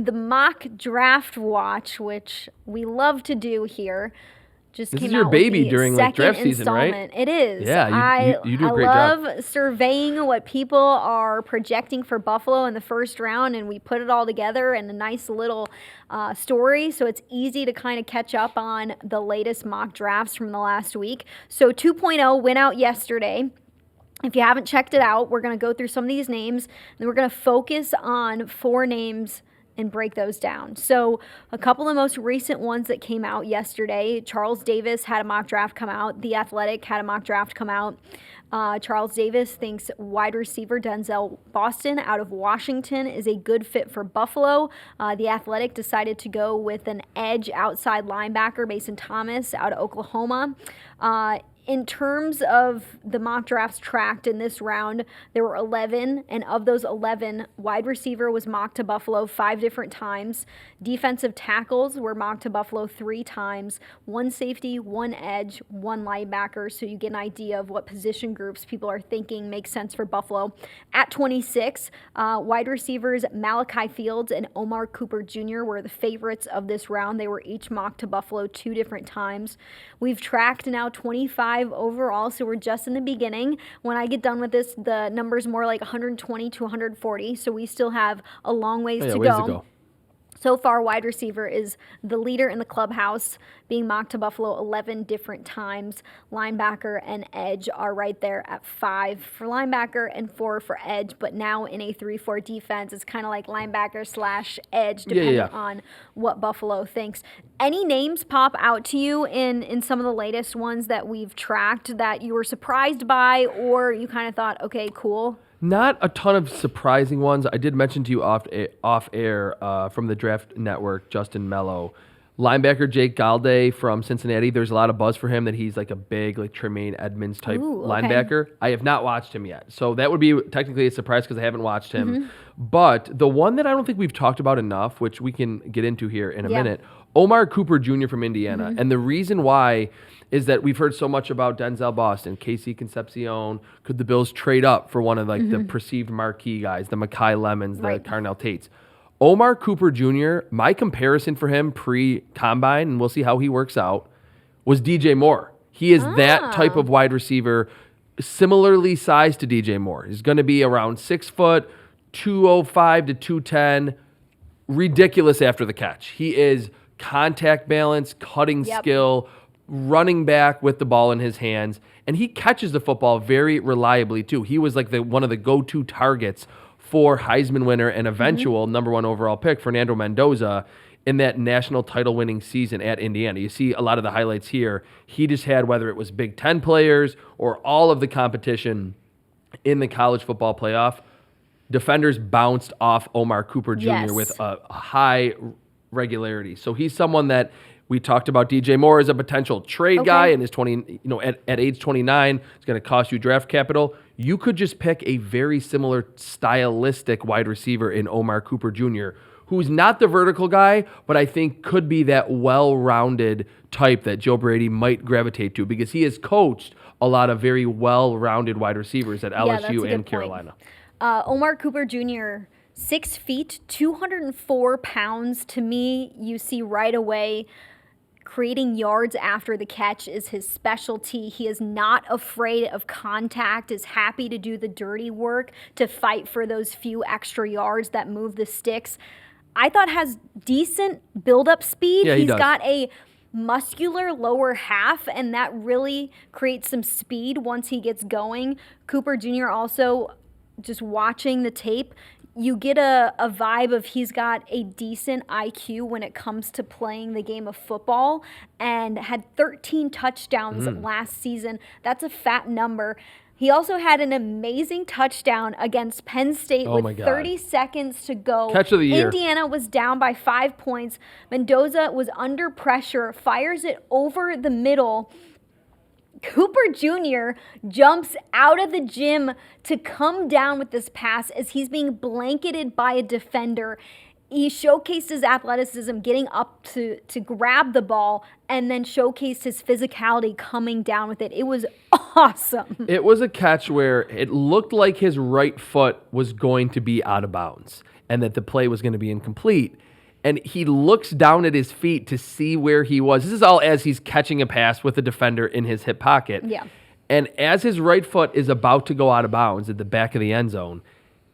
the mock draft watch, which we love to do here, just This came is your out baby with the during like draft second season, right? installment. It is. Yeah, you do a great I job. love surveying what people are projecting for Buffalo in the first round, and we put it all together in a nice little story, so it's easy to kind of catch up on the latest mock drafts from the last week. So 2.0 went out yesterday. If you haven't checked it out, we're going to go through some of these names, and then we're going to focus on 4 names and break those down. So a couple of the most recent ones that came out yesterday, Charles Davis had a mock draft come out. The Athletic had a mock draft come out. Charles Davis thinks wide receiver Denzel Boston out of Washington is a good fit for Buffalo. The Athletic decided to go with an edge outside linebacker, Mason Thomas, out of Oklahoma. In terms of the mock drafts tracked in this round, there were 11, and of those 11, wide receiver was mocked to Buffalo 5 different times. Defensive tackles were mocked to Buffalo 3 times. 1 safety, 1 edge, 1 linebacker, so you get an idea of what position groups people are thinking make sense for Buffalo. At 26, wide receivers Malachi Fields and Omar Cooper Jr. were the favorites of this round. They were each mocked to Buffalo 2 different times. We've tracked now 25 overall, so we're just in the beginning. When I get done with this, the number's more like 120 to 140, so we still have a long ways to go. So far, wide receiver is the leader in the clubhouse, being mocked to Buffalo 11 different times. Linebacker and edge are right there at 5 for linebacker and 4 for edge, but now in a 3-4 defense, it's kind of like linebacker / edge, depending on what Buffalo thinks. Any names pop out to you in some of the latest ones that we've tracked that you were surprised by, or you kind of thought, okay, cool? Not a ton of surprising ones. I did mention to you off air from the Draft Network, Justin Mello. Linebacker Jake Galde from Cincinnati. There's a lot of buzz for him that he's like a big like Tremaine Edmonds type linebacker. I have not watched him yet. So that would be technically a surprise because I haven't watched him. But the one that I don't think we've talked about enough, which we can get into here in a minute, Omar Cooper Jr. from Indiana. And the reason why is that we've heard so much about Denzel Boston, Casey Concepcion. Could the Bills trade up for one of like the perceived marquee guys, the Mekhi Lemons, the Carnell Tates? Omar Cooper Jr., my comparison for him pre-combine, and we'll see how he works out, was DJ Moore. He is that type of wide receiver, similarly sized to DJ Moore. He's going to be around 6 foot, 205 to 210, ridiculous after the catch. He is contact balance, cutting skill, running back with the ball in his hands, and he catches the football very reliably too. He was like one of the go-to targets for Heisman winner and eventual number 1 overall pick, Fernando Mendoza, in that national title winning season at Indiana. You see a lot of the highlights here. He just had, whether it was Big Ten players or all of the competition in the college football playoff, defenders bounced off Omar Cooper Jr. with a high regularity. So he's someone that we talked about. DJ Moore as a potential trade guy, and his at age 29, it's going to cost you draft capital. You could just pick a very similar stylistic wide receiver in Omar Cooper Jr., who's not the vertical guy, but I think could be that well-rounded type that Joe Brady might gravitate to, because he has coached a lot of very well-rounded wide receivers at LSU and Carolina. Omar Cooper Jr., 6 feet, 204 pounds. To me, you see right away, creating yards after the catch is his specialty. He is not afraid of contact, is happy to do the dirty work, to fight for those few extra yards that move the sticks. I thought has decent build-up speed. Yeah, He's got a muscular lower half, and that really creates some speed once he gets going. Cooper Jr. also, just watching the tape, you get a vibe of he's got a decent IQ when it comes to playing the game of football, and had 13 touchdowns last season. That's a fat number. He also had an amazing touchdown against Penn State with 30 seconds to go. Catch of the year. Indiana was down by 5 points. Mendoza was under pressure, fires it over the middle. Cooper Jr. jumps out of the gym to come down with this pass as he's being blanketed by a defender. He showcased his athleticism getting up to grab the ball, and then showcased his physicality coming down with it. It was awesome. It was a catch where it looked like his right foot was going to be out of bounds and that the play was going to be incomplete. and he looks down at his feet to see where he was. This is all as he's catching a pass with the defender in his hip pocket. Yeah. And as his right foot is about to go out of bounds at the back of the end zone,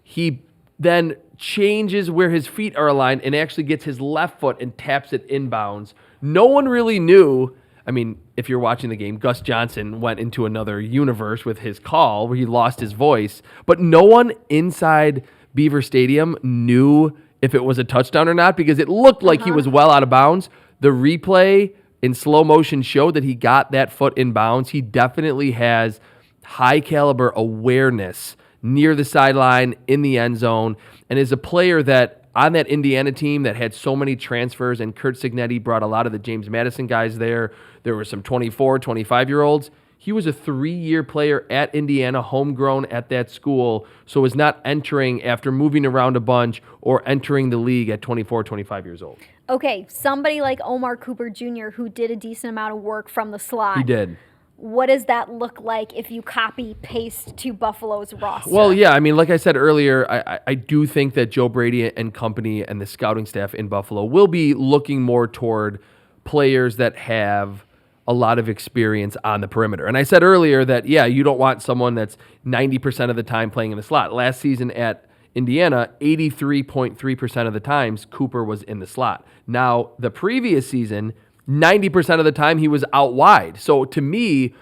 he then changes where his feet are aligned and actually gets his left foot and taps it inbounds. No one really knew. I mean, if you're watching the game, Gus Johnson went into another universe with his call where he lost his voice, but no one inside Beaver Stadium knew if it was a touchdown or not because it looked like he was well out of bounds. The replay in slow motion showed that he got that foot in bounds. He definitely has high caliber awareness near the sideline in the end zone and is a player that on that Indiana team that had so many transfers, and Curt Cignetti brought a lot of the James Madison guys there. There were some 24, 25-year-olds. He was a 3-year player at Indiana, homegrown at that school, so was not entering after moving around a bunch or entering the league at 24, 25 years old. Okay, somebody like Omar Cooper Jr., who did a decent amount of work from the slot. He did. What does that look like if you copy-paste to Buffalo's roster? Well, yeah, I mean, like I said earlier, I do think that Joe Brady and company and the scouting staff in Buffalo will be looking more toward players that have a lot of experience on the perimeter. And I said earlier that, yeah, you don't want someone that's 90% of the time playing in the slot. Last season at Indiana, 83.3% of the times Cooper was in the slot. Now, the previous season, 90% of the time he was out wide. So to me,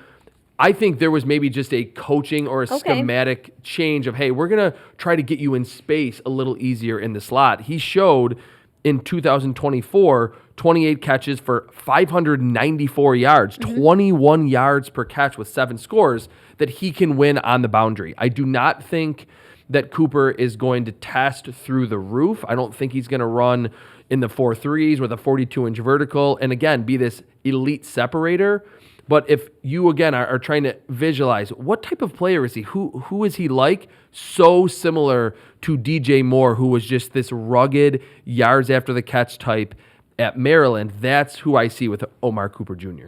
I think there was maybe just a coaching or a schematic change of, hey, we're going to try to get you in space a little easier in the slot. He showed in 2024, 28 catches for 594 yards, 21 yards per catch with 7 scores, that he can win on the boundary. I do not think that Cooper is going to test through the roof. I don't think he's going to run in the 4.3s with a 42-inch vertical and, again, be this elite separator. But if you, again, are trying to visualize what type of player is he, who is he like? So similar to DJ Moore, who was just this rugged yards after the catch type at Maryland. That's who I see with Omar Cooper Jr.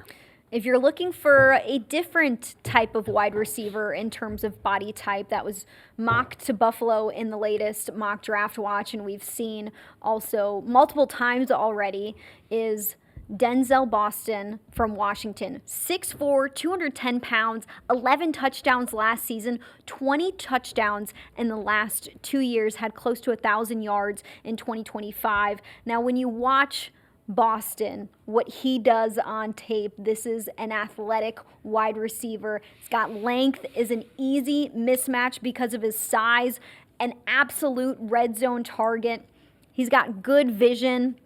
If you're looking for a different type of wide receiver in terms of body type that was mocked to Buffalo in the latest mock draft watch, and we've seen also multiple times already, is Denzel Boston from Washington. 6'4", 210 pounds, 11 touchdowns last season, 20 touchdowns in the last 2 years, had close to 1,000 yards in 2025. Now, when you watch Boston, what he does on tape, this is an athletic wide receiver. He's got length, is an easy mismatch because of his size, an absolute red zone target. He's got good vision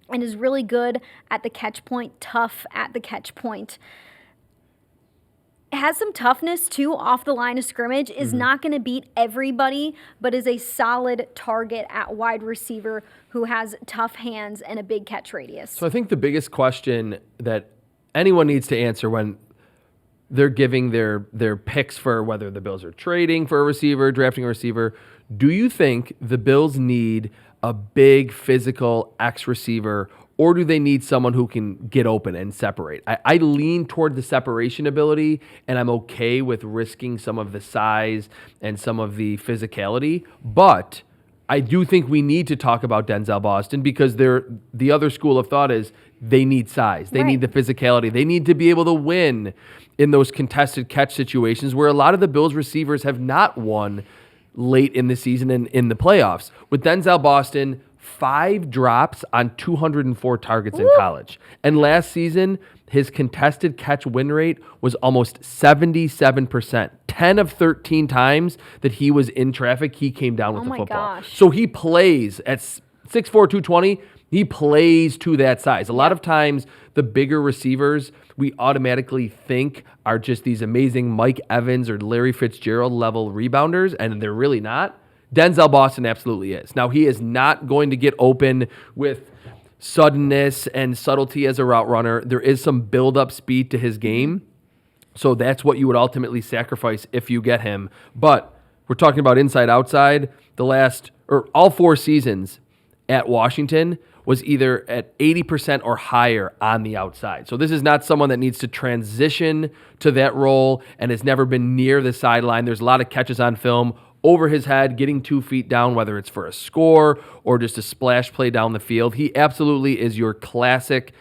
and is really good at the catch point, tough at the catch point. Has some toughness, too, off the line of scrimmage, is not going to beat everybody, but is a solid target at wide receiver who has tough hands and a big catch radius. So I think the biggest question that anyone needs to answer when they're giving their picks for whether the Bills are trading for a receiver, drafting a receiver, do you think the Bills need a big physical X receiver, or do they need someone who can get open and separate? I lean toward the separation ability, and I'm okay with risking some of the size and some of the physicality, but I do think we need to talk about Denzel Boston because the other school of thought is they need size. They need the physicality. They need to be able to win in those contested catch situations where a lot of the Bills receivers have not won late in the season and in the playoffs. With Denzel Boston, 5 drops on 204 targets in college. And last season, his contested catch win rate was almost 77%. 10 of 13 times that he was in traffic, he came down with the football. Gosh. So he plays at 6'4", 220. He plays to that size. A lot of times, the bigger receivers we automatically think are just these amazing Mike Evans or Larry Fitzgerald level rebounders, and they're really not. Denzel Boston absolutely is. Now, he is not going to get open with suddenness and subtlety as a route runner. There is some build-up speed to his game, so that's what you would ultimately sacrifice if you get him. But we're talking about inside-outside. All 4 seasons at Washington was either at 80% or higher on the outside. So this is not someone that needs to transition to that role and has never been near the sideline. There's a lot of catches on film over his head, getting 2 feet down, whether it's for a score or just a splash play down the field. He absolutely is your classic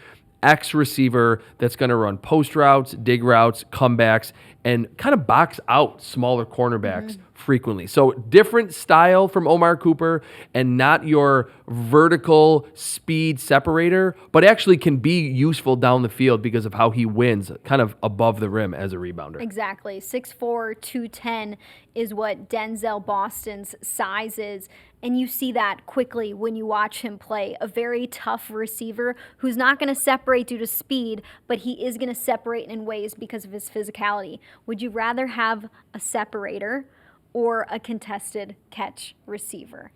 X receiver that's going to run post routes, dig routes, comebacks, and kind of box out smaller cornerbacks frequently. So different style from Omar Cooper, and not your vertical speed separator, but actually can be useful down the field because of how he wins kind of above the rim as a rebounder. Exactly. 6'4", 210 is what Denzel Boston's size is. And you see that quickly when you watch him play. A very tough receiver who's not going to separate due to speed, but he is going to separate in ways because of his physicality. Would you rather have a separator or a contested catch receiver?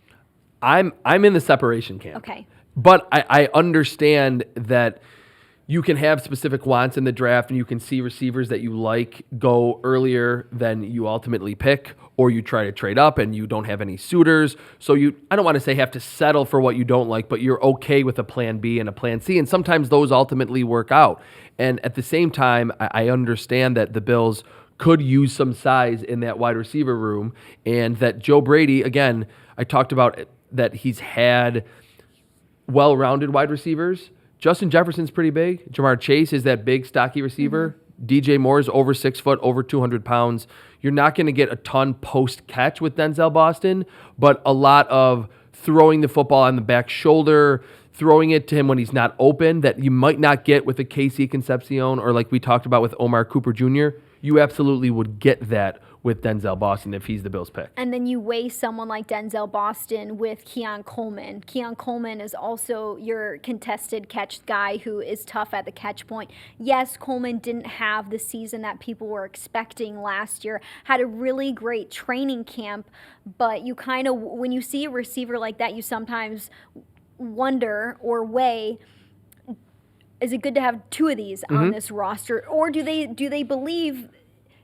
I'm in the separation camp. Okay. But I understand that you can have specific wants in the draft, and you can see receivers that you like go earlier than you ultimately pick, or you try to trade up and you don't have any suitors. So I don't want to say have to settle for what you don't like, but you're okay with a plan B and a plan C. And sometimes those ultimately work out. And at the same time, I understand that the Bills could use some size in that wide receiver room, and that Joe Brady, again, I talked about that he's had well-rounded wide receivers. Justin Jefferson's pretty big. Jamar Chase is that big, stocky receiver. DJ Moore's over 6 foot, over 200 pounds. You're not going to get a ton post-catch with Denzel Boston, but a lot of throwing the football on the back shoulder, throwing it to him when he's not open that you might not get with a KC Concepcion, or like we talked about with Omar Cooper Jr. You absolutely would get that with Denzel Boston if he's the Bills' pick. And then you weigh someone like Denzel Boston with Keon Coleman. Keon Coleman is also your contested catch guy who is tough at the catch point. Yes, Coleman didn't have the season that people were expecting last year, had a really great training camp, but you kind of, when you see a receiver like that, you sometimes wonder or weigh, is it good to have 2 of these on this roster? Or do they believe,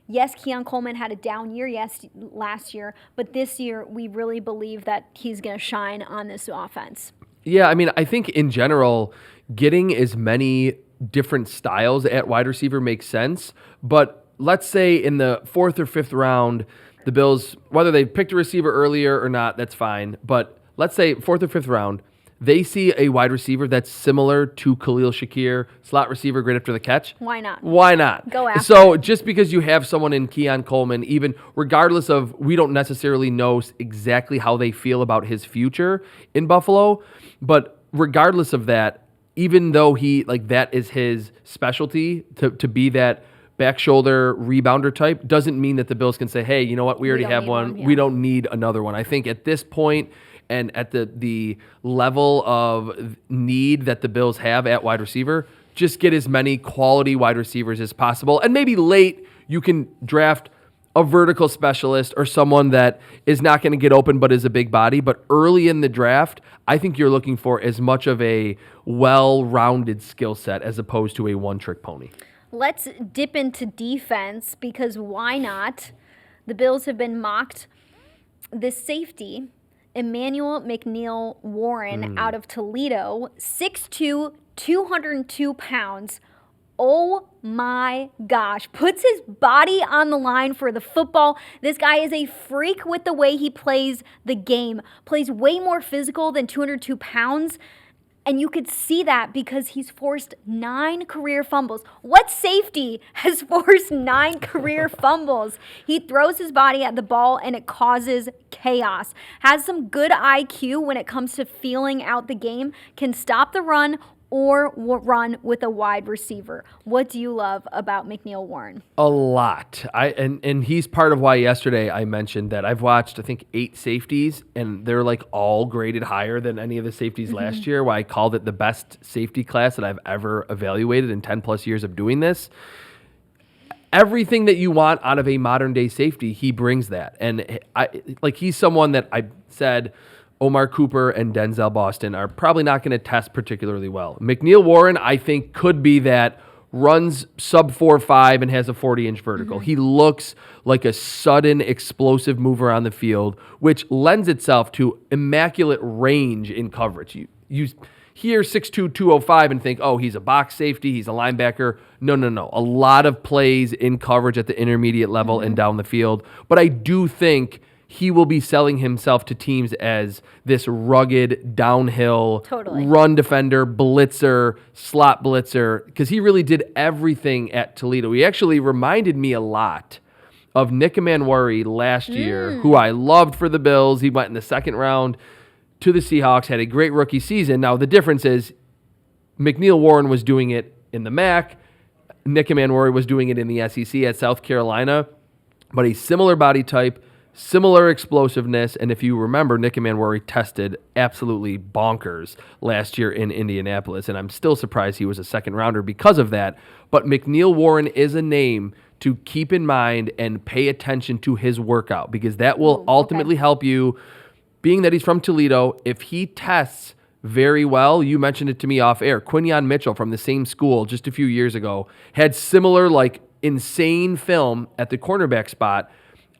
yes, Keon Coleman had a down year, yes, last year, but this year we really believe that he's going to shine on this offense? Yeah, I mean, I think in general, getting as many different styles at wide receiver makes sense. But let's say in the 4th or 5th round, the Bills, whether they picked a receiver earlier or not, that's fine. But let's say 4th or 5th round, they see a wide receiver that's similar to Khalil Shakir, slot receiver, great after the catch. Why not? Why not? Go after So just because you have someone in Keon Coleman, even regardless of, we don't necessarily know exactly how they feel about his future in Buffalo, but regardless of that, even though that is his specialty to be that back shoulder rebounder type, doesn't mean that the Bills can say, hey, you know what, we already have one. Yeah. We don't need another one. I think at this point, and at the level of need that the Bills have at wide receiver, just get as many quality wide receivers as possible. And maybe late you can draft a vertical specialist or someone that is not going to get open but is a big body. But early in the draft, I think you're looking for as much of a well-rounded skill set as opposed to a one-trick pony. Let's dip into defense, because why not? The Bills have been mocked. This safety, Emmanuel McNeil-Warren out of Toledo, 6'2", 202 pounds. Oh my gosh. Puts his body on the line for the football. This guy is a freak with the way he plays the game. Plays way more physical than 202 pounds. And you could see that because he's forced 9 career fumbles. What safety has forced 9 career fumbles? He throws his body at the ball and it causes chaos. Has some good IQ when it comes to feeling out the game. Can stop the run or run with a wide receiver. What do you love about McNeil-Warren? A lot. And he's part of why yesterday I mentioned that I've watched, I think, 8 safeties, and they're like all graded higher than any of the safeties last year, why I called it the best safety class that I've ever evaluated in 10 plus years of doing this. Everything that you want out of a modern day safety, he brings that. And he's someone that I said Omar Cooper and Denzel Boston are probably not going to test particularly well. McNeil-Warren, I think, could be that runs sub 4.5 and has a 40-inch vertical. He looks like a sudden explosive mover on the field, which lends itself to immaculate range in coverage. You hear 6'2", 205 and think, oh, he's a box safety, he's a linebacker. No. A lot of plays in coverage at the intermediate level and down the field. But I do think he will be selling himself to teams as this rugged, downhill, Totally. run defender, blitzer, slot blitzer, because he really did everything at Toledo. He actually reminded me a lot of Nick Emmanuel-Warren last year, who I loved for the Bills. He went in the second round to the Seahawks, had a great rookie season. Now, the difference is McNeil-Warren was doing it in the MAC. Nick Emmanuel-Warren was doing it in the SEC at South Carolina, but a similar body type, similar explosiveness, and if you remember, Nick Emmanuel-Warren tested absolutely bonkers last year in Indianapolis, and I'm still surprised he was a second rounder because of that. But McNeil-Warren is a name to keep in mind and pay attention to his workout, because that will ultimately help you, being that he's from Toledo. If he tests very well, you mentioned it to me off air, Quinyon Mitchell from the same school just a few years ago had similar insane film at the cornerback spot,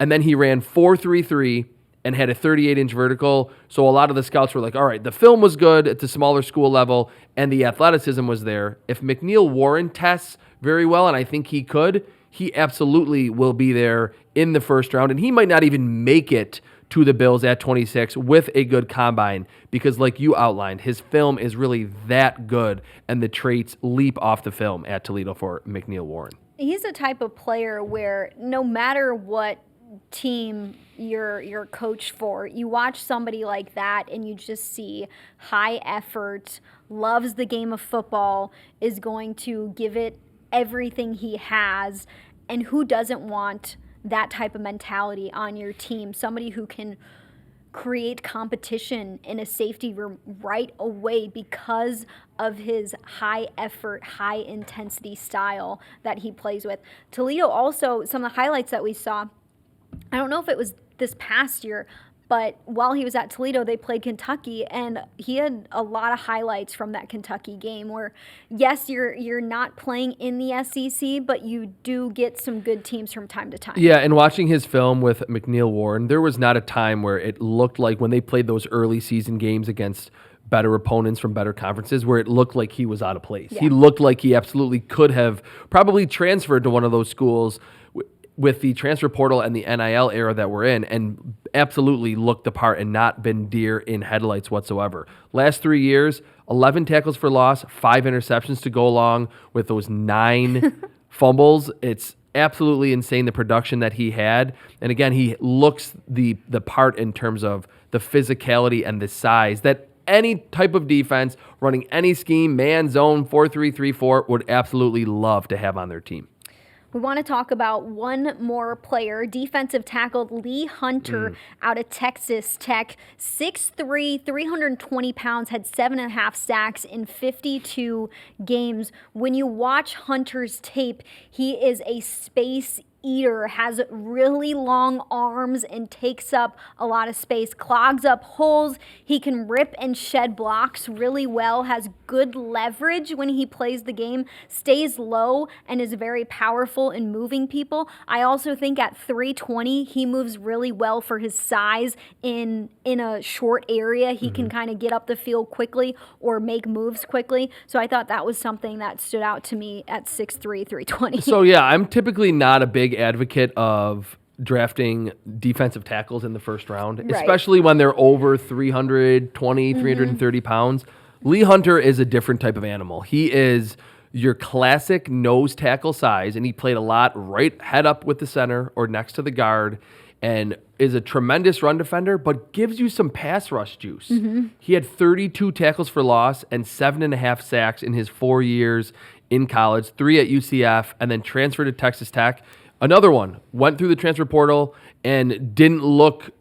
and then he ran 4.33 and had a 38-inch vertical. So a lot of the scouts were like, all right, the film was good at the smaller school level, and the athleticism was there. If McNeil-Warren tests very well, and I think he could, he absolutely will be there in the first round, and he might not even make it to the Bills at 26 with a good combine, because like you outlined, his film is really that good, and the traits leap off the film at Toledo for McNeil-Warren. He's the type of player where no matter what team you're coached for, you watch somebody like that and you just see high effort, loves the game of football, is going to give it everything he has, and who doesn't want that type of mentality on your team? Somebody who can create competition in a safety room right away because of his high effort, high intensity style that he plays with. Toledo also, some of the highlights that we saw, I don't know if it was this past year, but while he was at Toledo, they played Kentucky, and he had a lot of highlights from that Kentucky game where, yes, you're not playing in the SEC, but you do get some good teams from time to time. Yeah, and watching his film with McNeil-Warren, there was not a time where it looked like when they played those early season games against better opponents from better conferences where it looked like he was out of place. Yeah. He looked like he absolutely could have probably transferred to one of those schools with the transfer portal and the NIL era that we're in, and absolutely looked the part and not been deer in headlights whatsoever. Last 3 years, 11 tackles for loss, 5 interceptions to go along with those 9 fumbles. It's absolutely insane, the production that he had. And again, he looks the part in terms of the physicality and the size that any type of defense running any scheme, man, zone, 4-3-3-4, would absolutely love to have on their team. We want to talk about one more player, defensive tackle Lee Hunter out of Texas Tech. 6'3", 320 pounds, had 7.5 sacks in 52 games. When you watch Hunter's tape, he is a space eater, has really long arms and takes up a lot of space, clogs up holes. He can rip and shed blocks really well, has good leverage when he plays the game, stays low, and is very powerful in moving people. I also think at 320, he moves really well for his size in a short area. He can kind of get up the field quickly or make moves quickly. So I thought that was something that stood out to me at 6'3", 320. So yeah, I'm typically not a big advocate of drafting defensive tackles in the first round, especially when they're over 320, 330 pounds. Lee Hunter is a different type of animal. He is your classic nose tackle size, and he played a lot right head up with the center or next to the guard, and is a tremendous run defender, but gives you some pass rush juice. He had 32 tackles for loss and 7.5 sacks in his 4 years in college, 3 at UCF, and then transferred to Texas Tech. Another one, went through the transfer portal and didn't look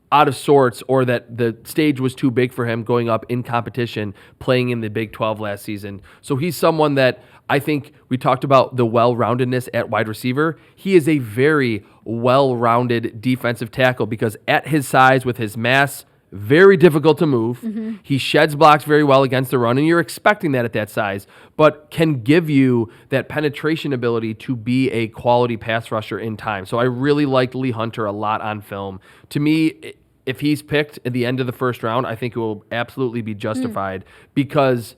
out of sorts, or that the stage was too big for him going up in competition, playing in the Big 12 last season. So he's someone that I think we talked about the well-roundedness at wide receiver. He is a very well-rounded defensive tackle because at his size, with his mass, very difficult to move. He sheds blocks very well against the run, and you're expecting that at that size, but can give you that penetration ability to be a quality pass rusher in time. So I really liked Lee Hunter a lot on film. To me, if he's picked at the end of the first round, I think it will absolutely be justified because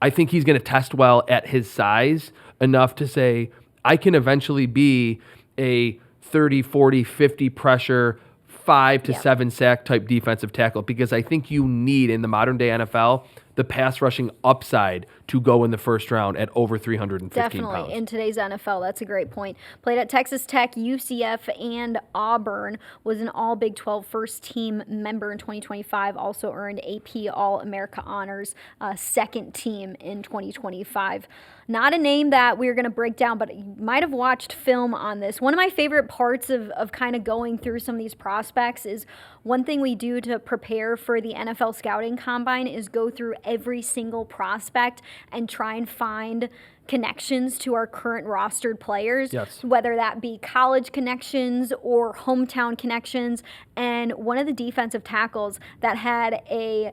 I think he's going to test well at his size enough to say, I can eventually be a 30, 40, 50 pressure, 5 to 7 sack type defensive tackle, because I think you need in the modern day NFL the pass rushing upside to go in the first round at over 315 Definitely pounds. in today's NFL. That's a great point. Played at Texas Tech, UCF, and Auburn. Was an all Big 12 first team member in 2025. Also earned AP All-America honors, second team in 2025. Not a name that we're going to break down, but you might have watched film on this. One of my favorite parts of kind of going through some of these prospects is one thing we do to prepare for the NFL scouting combine is go through every single prospect and try and find connections to our current rostered players, whether that be college connections or hometown connections. And one of the defensive tackles that had a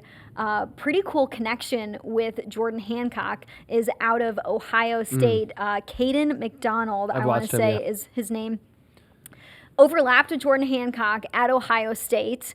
pretty cool connection with Jordan Hancock is out of Ohio State. Kayden McDonald, I want to say is his name. Overlapped with Jordan Hancock at Ohio State.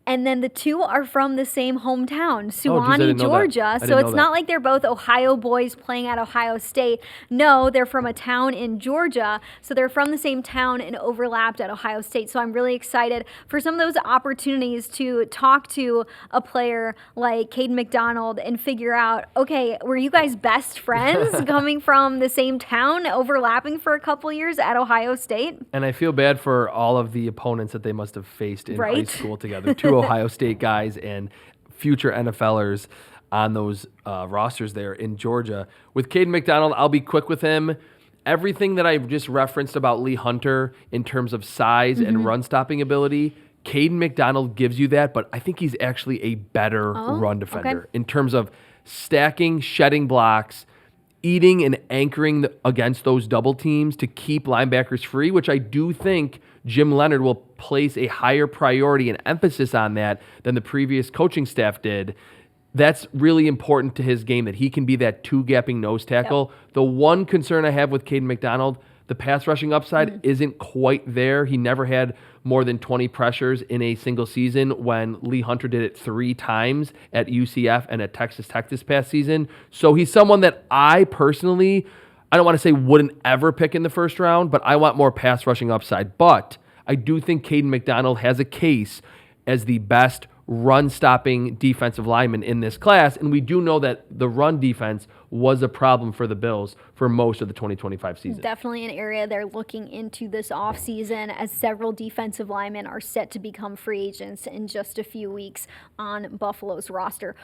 And then the two are from the same hometown, Suwanee, Georgia. So it's not like they're both Ohio boys playing at Ohio State. No, they're from a town in Georgia. So they're from the same town and overlapped at Ohio State. So I'm really excited for some of those opportunities to talk to a player like Kayden McDonald and figure out, okay, were you guys best friends coming from the same town, overlapping for a couple years at Ohio State? And I feel bad for all of the opponents that they must have faced in high school together. Two Ohio State guys and future NFLers on those rosters there in Georgia. With Kayden McDonald, I'll be quick with him. Everything that I've just referenced about Lee Hunter in terms of size and run-stopping ability, Kayden McDonald gives you that, but I think he's actually a better run defender in terms of stacking, shedding blocks, eating and anchoring against those double teams to keep linebackers free, which I do think Jim Leonhard will place a higher priority and emphasis on that than the previous coaching staff did. That's really important to his game, that he can be that two-gapping nose tackle. The one concern I have with Kayden McDonald, the pass rushing upside isn't quite there. He never had more than 20 pressures in a single season when Lee Hunter did it 3 times at UCF and at Texas Tech this past season. So he's someone that I personally, I don't want to say wouldn't ever pick in the first round, but I want more pass rushing upside. But I do think Kayden McDonald has a case as the best run-stopping defensive lineman in this class, and we do know that the run defense was a problem for the Bills for most of the 2025 season. Definitely an area they're looking into this offseason, as several defensive linemen are set to become free agents in just a few weeks on Buffalo's roster.